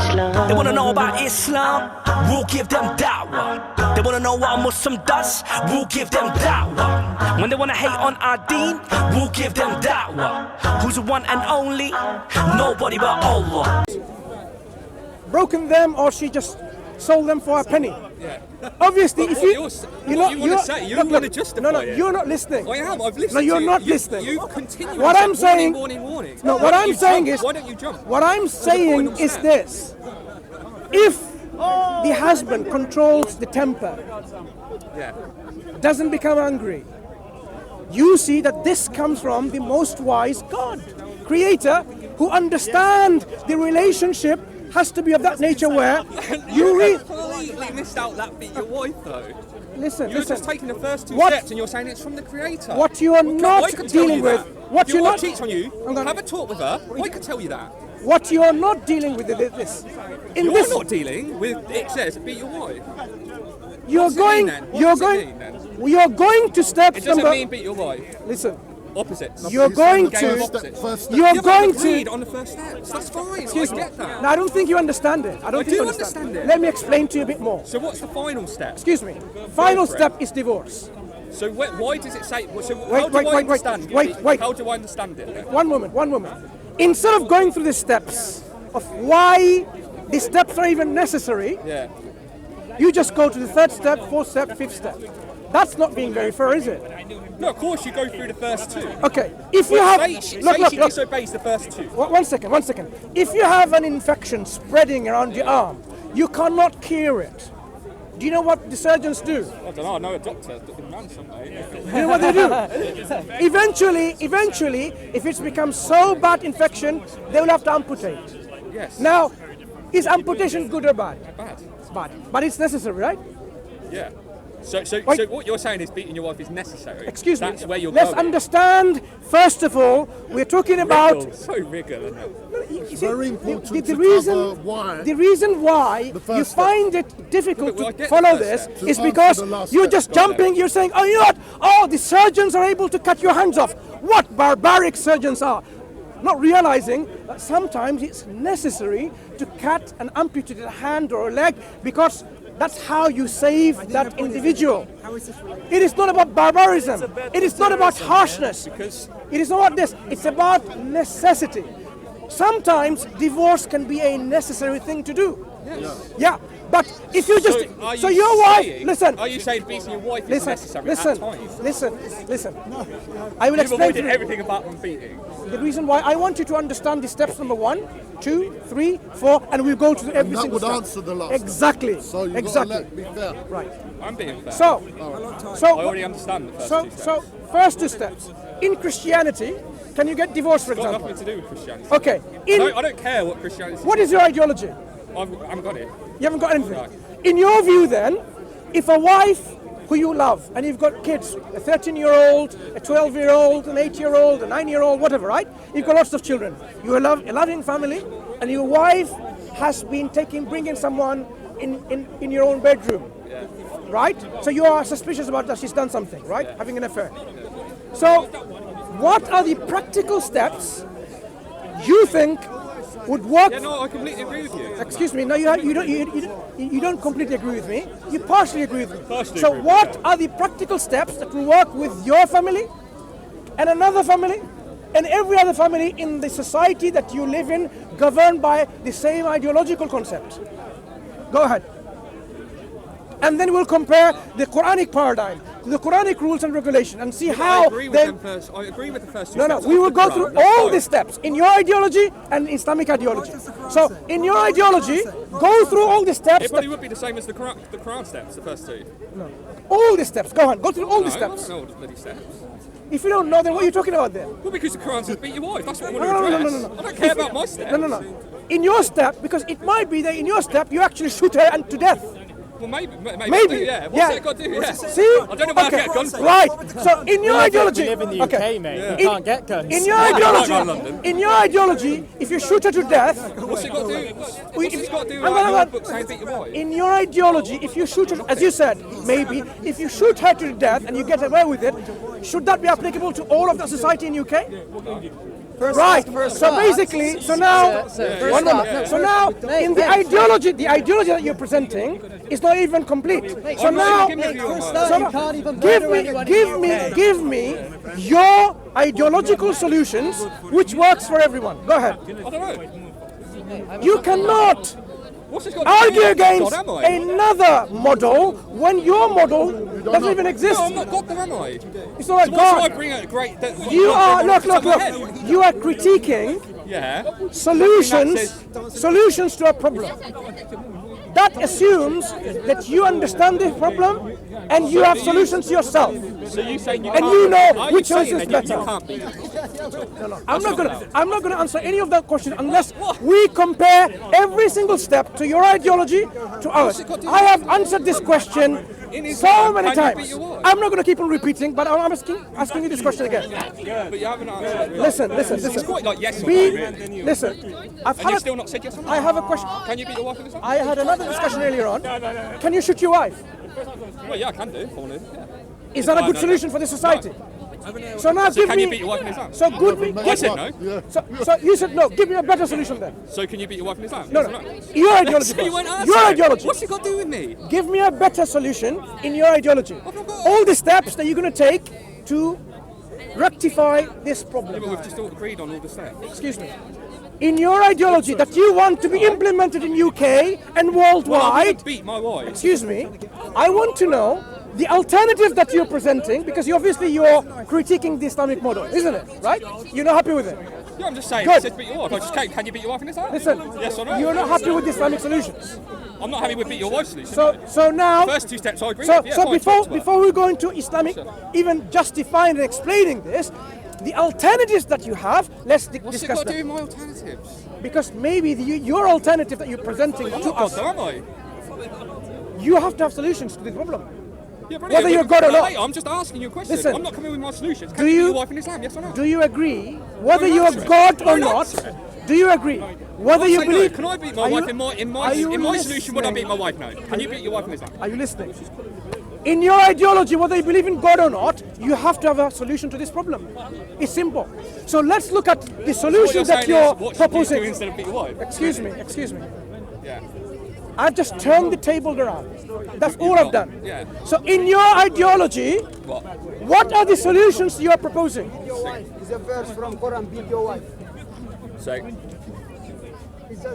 Islam. They wanna know about Islam, we'll give them da'wah. They wanna know what a Muslim does, we'll give them da'wah. When they wanna hate on our deen, we'll give them da'wah. Who's the one and only? Nobody but Allah. Broken them, or she just sold them for a penny. Yeah. Obviously, if you want to justify no, it. you're not listening. I am. I've listened. No, you're to not you. listening. You've continued. What I'm saying. Warning. No, what I'm saying is. Why don't you jump? What I'm saying is this: if the husband controls the temper, doesn't become angry, you see that this comes from the most wise God, Creator, who understands the relationship has to be of that nature where you completely missed out that bit, your wife though. Listen. You're just taking the first two steps and you're saying it's from the Creator. What you are not dealing with, what you're not cheats on you, have a talk with her. I could tell you that. What you are not dealing with is this. You're not dealing with it says beat your wife. You're going to steps. It doesn't mean beat your wife. Listen. Opposites. You're going to on the first steps. That's fine. Excuse me. Get that. No, I don't think you understand it. I do understand it. Let me explain to you a bit more. So what's the final step? Excuse me. Final step is divorce. So why does it say? So Wait. How do I understand it? Then? One moment. Instead of going through the steps of why the steps are even necessary, you just go to the third step, fourth step, fifth step. That's not being very fair, is it? No, of course you go through the first two. Okay, if you have... She Look. disobeys the first two. One second. If you have an infection spreading around your arm, you cannot cure it. Do you know what the surgeons do? I don't know, I know a doctor. You know what they do? Eventually, if it's become so bad infection, they will have to amputate. Yes. Now, is amputation good or bad? Bad. It's bad. But it's necessary, right? Yeah. So what you're saying is beating your wife is necessary. Excuse me. That's where you're Let's going. understand. First of all, we're talking about. So wriggle, isn't it? It's very important The reason why you find it difficult to follow this is because you're just jumping. You're saying, "Oh, you know what? Oh, the surgeons are able to cut your hands off." What barbaric surgeons are! Not realizing that sometimes it's necessary to cut and amputate a hand or a leg because that's how you save that individual. It is not about barbarism. It is not about harshness. It is not about this. It's about necessity. Sometimes divorce can be a necessary thing to do. Yes. Yeah, but if you just... So your wife... Listen. Are you saying beating your wife is necessary at times? Listen. I will explain to you. Everything about them beating. The reason why I want you to understand the steps: number 1, 2, 3, 4, and we'll go to every single step. That would answer the last. Exactly. So you exactly. Gotta let me fair. Right. I'm being fair. So I already understand the first two steps. So first 2 steps. In Christianity, can you get divorced, for It's got example? nothing to do with Christianity. Okay. I don't care what Christianity is. What is your ideology? I haven't got it. You haven't got anything. No. In your view, then, if a wife who you love, and you've got kids, a 13-year-old, a 12-year-old, an 8-year-old, a 9-year-old, whatever, right? You've got lots of children. You have a loving family, and your wife has been bringing someone in your own bedroom, right? So you are suspicious about that she's done something, right? Having an affair. So, what are the practical steps you think would work? Yeah, no, I completely agree with you. Excuse me. No, you don't completely agree with me. You partially agree with me. So what are the practical steps that will work with your family and another family and every other family in the society that you live in, governed by the same ideological concept? Go ahead. And then we'll compare the Quranic paradigm, the Quranic rules and regulations, and see how I agree with the first two steps. We will go through all the steps in your ideology and Islamic ideology. So, in your ideology, go through all the steps. It probably would be the same as the Quran steps, the first two. No. All the steps. Go on. Go through all the steps. I don't know all the bloody steps. If you don't know, then what are you talking about then? Well, because the Quran says beat your wife. That's what I want to address. No. I don't care about my steps. No. In your step, because it might be that in your step you actually shoot her and to death. Well, maybe. Yeah. What's it got to do? Yeah. See? I don't know where I get guns from. Right. So in your ideology, we live in the UK, mate. You can't get guns. In your ideology, if you shoot her to death, what's it got to do? What's it got to do with your book saying beat your wife? In your ideology, if you shoot her, as you said, maybe if you shoot her to death and you get away with it, should that be applicable to all of the society in UK? Right. So basically, so now, one moment. So now, in the ideology that you're presenting is not even complete. So now, give me your ideological solutions, which works for everyone. Go ahead. I don't know. You cannot What's this got to do argue with against God, am I? another model when your model doesn't even exist. No, I'm not God, then, am I? It's not like So why should I God. bring a great... You are look. Head? You are critiquing Yeah. solutions to a problem. That assumes that you understand the problem and you have solutions yourself. So you saying you And can't... you know Are which you choice saying is then you better. can't beat? I'm not gonna answer any of that question unless we compare every single step to your ideology to ours. I have answered this question so many can you beat times. your wife? I'm not gonna keep on repeating, but I'm asking you this question again. But you haven't answered it. Listen. It's quite like yes or no, really. Listen. I've And you've had still not said yes or no? I have a question. Can you beat your wife in this one? I had another discussion earlier on. Can you shoot your wife? Well, yeah, I can do. If I want to. Yeah. Is that a No, good no, solution for the society? So now So give can me. you beat your wife in Islam? So good. I said no. So you said no. Give me a better solution then. So can you beat your wife in Islam? No. Your ideology. So you won't first. answer Your it. ideology. What's it got to do with me? Give me a better solution in your ideology. not got- All the steps that you're going to take to rectify this Yeah, but problem. we've just all agreed on all the steps. Excuse me. In your ideology that you want to be implemented in UK and Well, I'm worldwide. going to beat my wife. Excuse me, I want to know the alternative that you're presenting, because you're critiquing the Islamic model, isn't it? Right? You're not happy with it. Yeah, I'm just saying, Good. it says beat your wife. I just can you beat your wife in Islam? Listen, Yes or no? you're not happy with the Islamic solutions. I'm not happy with beat your wife's solution. So now, First two steps I agree so with. Yeah, fine, before talk to her. before we go into Islamic, even justifying and explaining this, the alternatives that you have, let's What's it discuss got to do them. with my alternatives? Because maybe your alternative that you're presenting I'm to not God, us, though, am I? you have to have solutions to this problem. Yeah, brilliant. Whether you're God or not. I'm just asking you a question. Listen, I'm not coming with my solutions. do Can you beat you- your wife in Islam? Yes or no? Do you agree, whether Don't you're answer it. God or Don't not? answer it. Do you agree, whether I'm you saying no. believe? Can I beat my Are wife you- in are you my solution? Would I beat my listening? wife? No. Can you beat your wife in Islam? Are you listening? In your ideology, whether you believe in God or not, you have to have a solution to this problem. It's simple. So let's look at the What you're solution that saying you're is, what should you do proposing. instead of beat your wife? Excuse me. Yeah. I've just turned the table around. That's all I've done. Yeah. So in your ideology, What? what are the solutions you are proposing? It's a verse from Quran, beat your wife. So.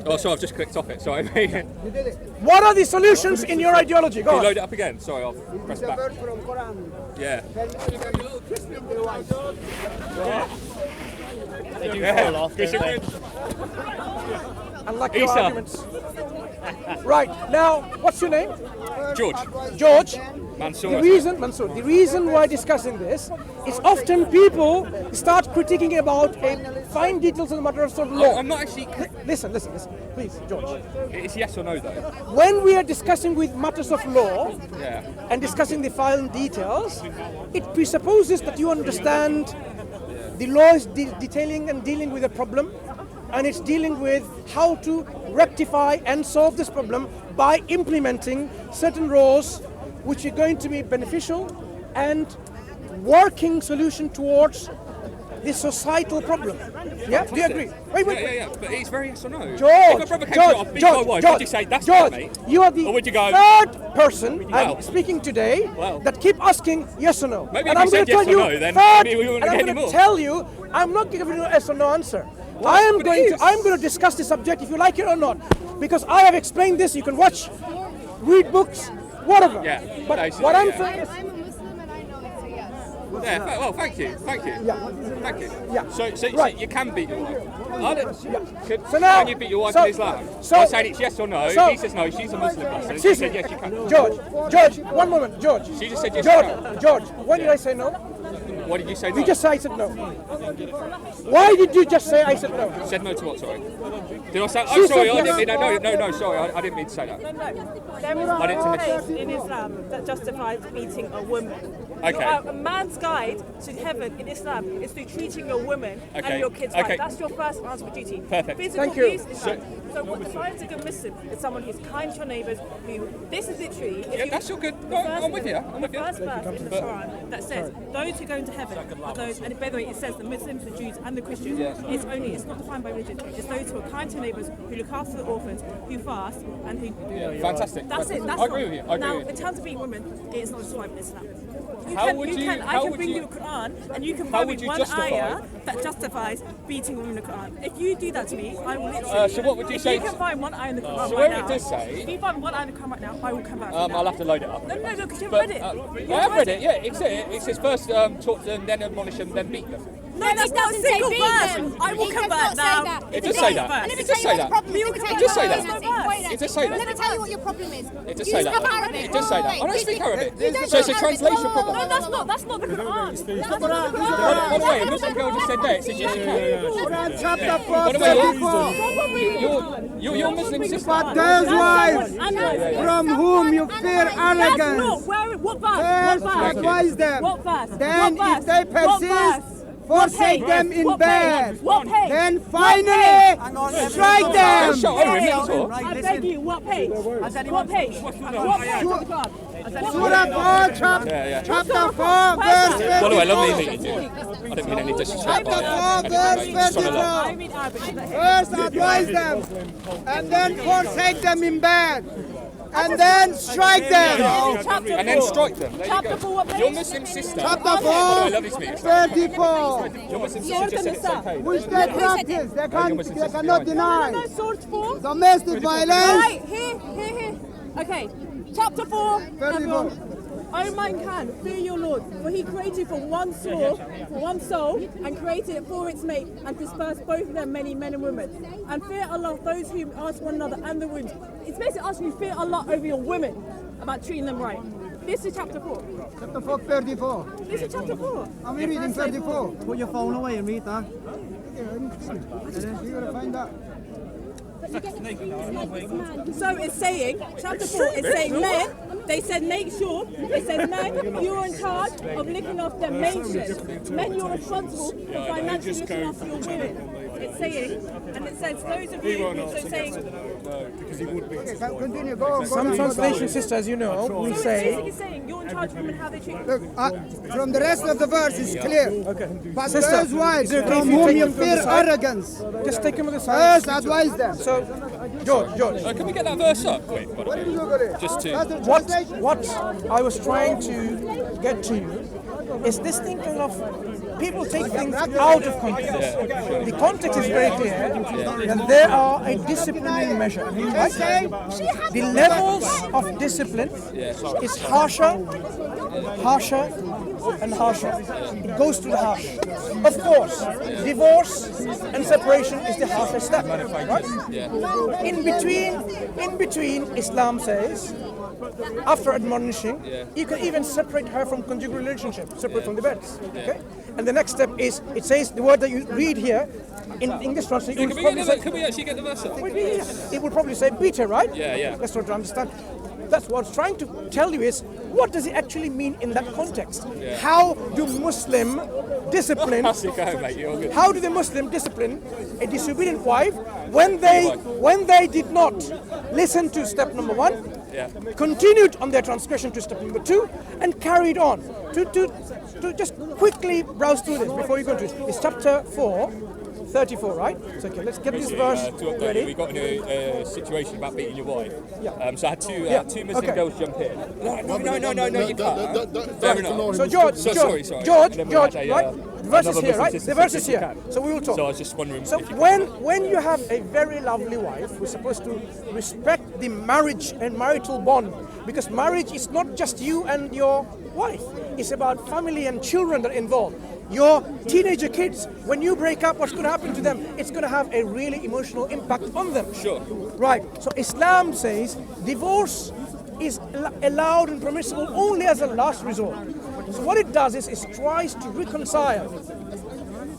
Oh, sorry, I've just clicked off it. Sorry. Can you You did it. What are the solutions in your ideology? Go load on. it up again? Sorry, I'll press It's a back. verse from Quran. Yeah. Beat your wife. They do fall off, Good, don't they? good. Unlike your Isa. arguments. Right, now, what's your name? George. George. Mansour. The reason why discussing this is often people start critiquing about fine details of the matters of law. I'm not actually. Listen, please, George. It's yes or no, though. When we are discussing with matters of law Yeah. and discussing the fine details, it presupposes that you understand the law is detailing and dealing with a problem, and it's dealing with how to rectify and solve this problem by implementing certain laws which are going to be beneficial and working solution towards the societal problem. Yeah, do you agree? Wait. Yeah. But it's very yes or no. George, If a brother came to you, I'll beat my wife, would you say that's George, good, mate? you are the Or would you go, third person Well. I'm speaking today Well. that keep asking yes or no. Maybe and if I'm you going said to yes tell you or no, then third, maybe we wouldn't and I'm get going any to more. tell you I'm not giving you a yes or no answer. I am but going it to is. I'm going to discuss the subject if you like it or not, because I have explained this. You can watch, read books, whatever. Yeah, But basically, what I'm yeah. saying is, I'm a Muslim and I know it's a yes. Yeah. Well, thank you. Yeah. Thank you. Yeah. So Right. you can beat your wife. So now- Can you beat your wife so- in Islam? so- I'm saying it's yes or no. so- he says no. She's a Muslim person. She excuse said me, yes, you can. George, one moment, George. She just said yes or no. George, when did I say no? What did you say? No? You just said I said no. Why did you just say I said no? said no to what? Sorry. Did I say? She I'm sorry. said I didn't mean yes. that. No. Sorry. I didn't mean to say that. No, there is I didn't no finish. place in Islam that justifies beating a woman. Okay. A man's guide to heaven in Islam is through treating your woman Okay. and your kids Okay. right. That's your first answer for duty. Perfect. Physical Thank you. abuse is right. So what defines a good Muslim is someone who's kind to your neighbours, who, this is literally... if Yeah, you- that's all good. the No, first- I'm with you. I'm with The you. first verse in the Quran that says, those who go into heaven are those, and by the way, it says the Muslims, the Jews, and the Christians. It's not defined by religion. It's those who are kind to neighbours, who look after the orphans, who fast, and who. Fantastic. That's it. That's I agree with you. I agree now, with you. in terms of being women, it is not described in Islam. How I can would bring you- you a Quran, and you can how find would me you one justify- ayah that justifies beating women in the Quran. If you do that to me, I will literally. So what would you if say- you can find one ayah in the Quran So right where it now, does say- if you find one ayah in the Quran right now, I will come back. I'll have to load it up. No, because you've But, read it. I have read it, yeah. It says first talk to them, then admonish them, then beat them. No, that's not a doesn't say single beat verse. them. I will It come does back not say now. that. It It's does a say date. that. And let me It tell does you say what the that. problem is. It Let me tell you does say what that. the problem is. It does say Let me that. tell you what your problem is. It does You say that. speak Arabic. It does say that. I don't speak Arabic. You don't So it's a speak translation Arabic. problem. No, that's not the Quran. That's not the By Quran. the way, a Muslim girl just said that. It says yes, you can. Chapter By the way, 4:34. you're Muslim sister. But those wives from whom you fear That's not arrogance, where. What verse? first What verse? advise them. What verse? Then, What if they verse? What persist, verse? forsake What them page? in What bed. page? What page? Then What finally strike them. Shut up, page? mentor. I beg you, what page? What page? What page of the Quran? Surah 4, chapter 4, verse 54. By the way, I love the thing you do. I don't mean any disrespect by Chapter 4, it. verse Just trying to learn. 54. I read Arabic. First advise them, and then forsake them in bed, and then strike them. And then strike them. There you Chapter go. 4, what page? Your Muslim sister. Chapter By the way, I 4, love this meeting. 34, Your Muslim sister just said it's okay. which they practice, they cannot deny. No, Surah 4. Domestic violence. Right, here. Okay, chapter 4. 34. everyone. O mankind, fear your Lord, for he created you from one soul, and created it for its mate, and dispersed both of them many men and women. And fear Allah, those who ask one another, and the women. It's basically asking you fear Allah over your women, about treating them right. This is chapter 4. Chapter 4, 34. This is chapter 4. I'm reading 34. Put your phone away and read that. You're gonna find out. So it's saying, chapter 4 is saying men, they said make sure, it says men, you're in charge of looking after their maidens. Men, you're responsible for financially looking after your women. It's saying, and it says those of you who are saying, Continue, go. Some translation, sister, as you know, will it's say, basically saying you're in charge of women, how they treat Look, from the rest of the verse is clear. But Sister, those wives is it okay from if you whom take you them from fear the side? arrogance, just take him to the side. first advise them. So, George, Can we get that verse up, quick? by the way? Just to. That's the what translation. I was trying to get to you is this thinking of people take things out of context. The context is very clear that there are a disciplinary measure, right? The levels of discipline is harsher, and harsher. It goes to the harsh. Of course, divorce and separation is the harshest step, right? In between, Islam says, after admonishing, you can even separate her from conjugal relationship, separate from the beds. Okay? And the next step is, it says the word that you read here in English translation. Can we actually get the verse up? It would probably say beat her, right? Yeah. That's what I understand. That's what I'm trying to tell you is, what does it actually mean in that context? How do Muslim discipline? How's it going, mate? You're good. How do the Muslim discipline a disobedient wife when they did not listen to step number 1, continued on their transgression to step number 2, and carried on? To just quickly browse through this before you go to it. It's chapter 4, 34, right? So okay, let's get this verse To update you, ready. we got in a situation about beating your wife. Yeah. So I had two Muslim okay. girls jump in. No, you can't. Fair enough. So George, sorry. George, And then we had a, right? The verse is another here, Muslim right? sister The verse said, is "Yes, here. you can." So we will talk. So I was just wondering. So if you when you have a very lovely wife who's supposed to respect the marriage and marital bond, because marriage is not just you and your wife, it's about family and children that are involved. Your teenager kids, when you break up, what's going to happen to them? It's going to have a really emotional impact on them. Sure. Right. So Islam says divorce is allowed and permissible only as a last resort. So what it does is it tries to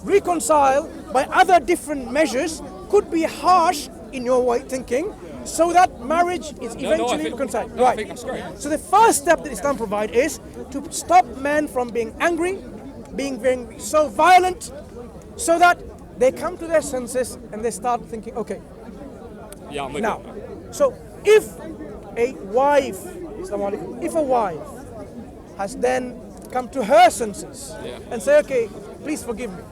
reconcile by other different measures, could be harsh in your way thinking, so that marriage is eventually reconciled. I think that's great. So the first step that Islam provides is to stop men from being angry, being so violent, so that they come to their senses and they start thinking, okay, Yeah, I'm with now, you. so if a wife has then come to her senses Yeah. and say, okay, please forgive me.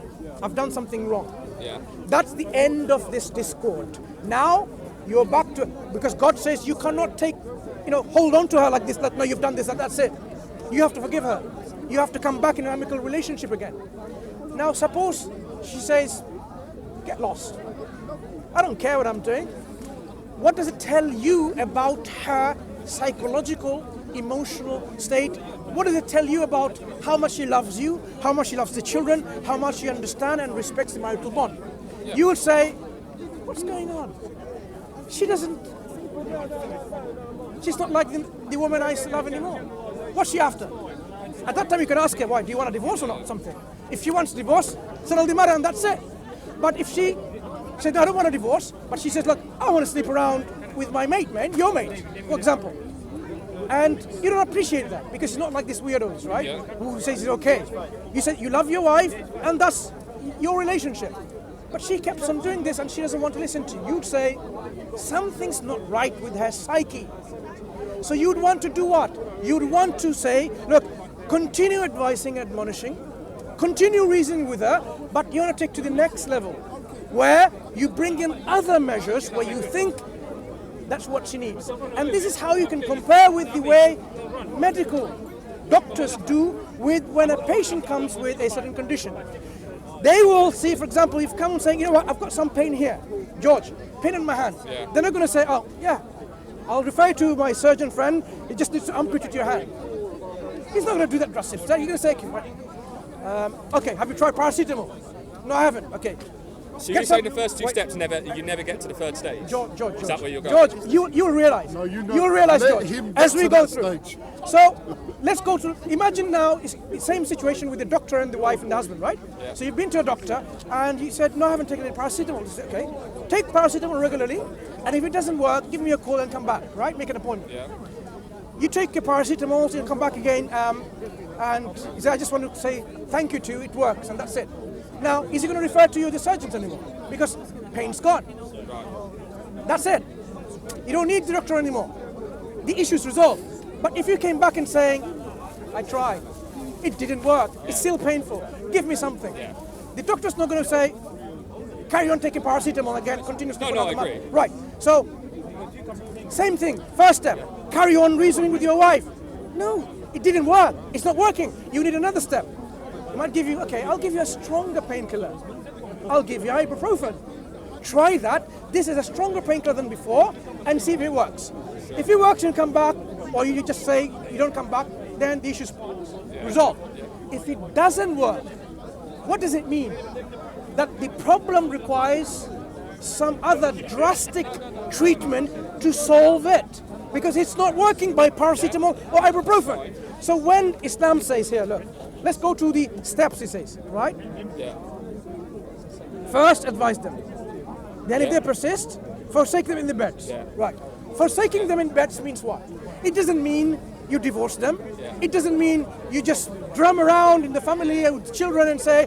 I've done something wrong. Yeah. That's the end of this discord. Now you're back to, because God says you cannot hold on to her like this, that no, you've done this, and that's it. You have to forgive her. You have to come back in an amicable relationship again. Now suppose she says, get lost. I don't care what I'm doing. What does it tell you about her psychological, emotional state? What does it tell you about how much she loves you, how much she loves the children, how much she understands and respects the marital bond? Yeah. You will say, what's going on? She's not like the woman I used to love anymore. What's she after? At that time you can ask her, why, do you want a divorce or not, something? If she wants a divorce, settle the matter and that's it. But if she said, no, I don't want a divorce, but she says, look, I want to sleep around with my mate, man, your mate, for example. And you don't appreciate that because it's not like these weirdos, right? Yeah. Who says it's okay. You said you love your wife and that's your relationship. But she kept on doing this and she doesn't want to listen to you. You'd say, something's not right with her psyche. So you'd want to do what? You'd want to say, look, continue advising, admonishing, continue reasoning with her, but you want to take to the next level, where you bring in other measures where you think that's what she needs. And this is how you can compare with the way medical doctors do with when a patient comes with a certain condition. They will see, for example, if come saying, you know what, I've got some pain here. George, pain in my hand. Yeah. They're not going to say, oh, yeah, I'll refer you to my surgeon friend. He just needs to amputate your hand. He's not going to do that drastic step. He's going to say, okay, have you tried paracetamol? No, I haven't. Okay. So you're saying the first two steps you never get to the third stage? George. Is that where you're going? George, you'll realize. No, you know. You'll realize, Let George, him get as we to go that through. stage. So let's go to. Imagine now it's the same situation with the doctor and the wife and the husband, right? Yeah. So you've been to a doctor and he said, no, I haven't taken any paracetamol. You say, okay, take paracetamol regularly, and if it doesn't work, give me a call and come back, right? Make an appointment. Yeah. You take your paracetamol, so you come back again, and he said, I just want to say thank you to you, it works, and that's it. Now, is he going to refer to you the surgeons anymore? Because pain's gone. That's it. You don't need the doctor anymore. The issue's resolved. But if you came back and saying, I tried, it didn't work, it's still painful, give me something. Yeah. The doctor's not going to say, carry on taking paracetamol again, continuously for No, another I month. agree. Right, so, same thing, first step, carry on reasoning with your wife. No, it didn't work, it's not working, you need another step. I might give you, okay, I'll give you a stronger painkiller. I'll give you ibuprofen. Try that. This is a stronger painkiller than before and see if it works. If it works and come back, or you just say you don't come back, then the issue's resolved. If it doesn't work, what does it mean? That the problem requires some other drastic treatment to solve it. Because it's not working by paracetamol or ibuprofen. So when Islam says here, look, let's go to the steps, he says, right? Yeah. First, advise them. Then if they persist, forsake them in the beds. Yeah. Right. Forsaking them in beds means what? It doesn't mean you divorce them. Yeah. It doesn't mean you just drum around in the family with children and say,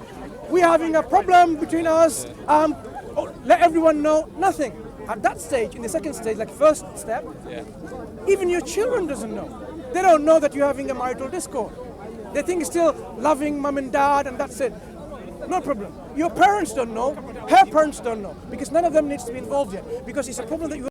we're having a problem between us, let everyone know. Nothing. At that stage, in the second stage, like first step, Yeah. even your children doesn't know. They don't know that you're having a marital discord. They think it's still loving mom and dad and that's it. No problem. Your parents don't know, her parents don't know, because none of them needs to be involved yet, because it's a problem that you